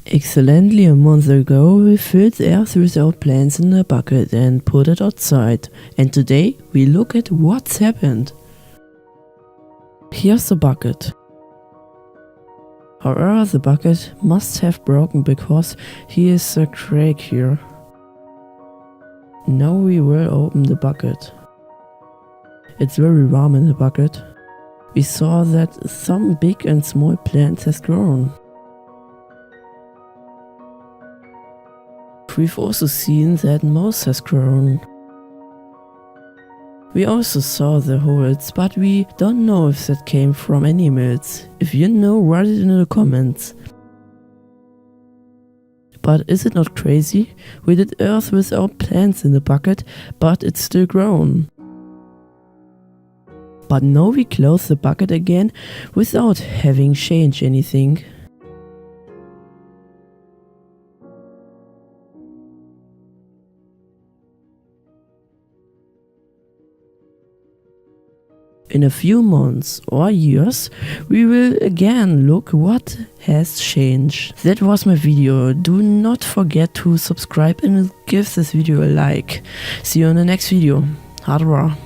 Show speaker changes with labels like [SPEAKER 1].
[SPEAKER 1] Excellently a month ago, we filled the earth with our plants in a bucket and put it outside. And today, we look at what's happened. Here's the bucket. However, the bucket must have broken because here is a crack here. Now we will open the bucket. It's very warm in the bucket. We saw that some big and small plants has grown. We've also seen that moss has grown. We also saw the holes, but we don't know if that came from animals. If you know, write it in the comments. But is it not crazy? We did earth without plants in the bucket, but it's still grown. But now we close the bucket again without having changed anything. In a few months or years, we will again look what has changed. That was my video. Do not forget to subscribe and give this video a like. See you in the next video. Hardware.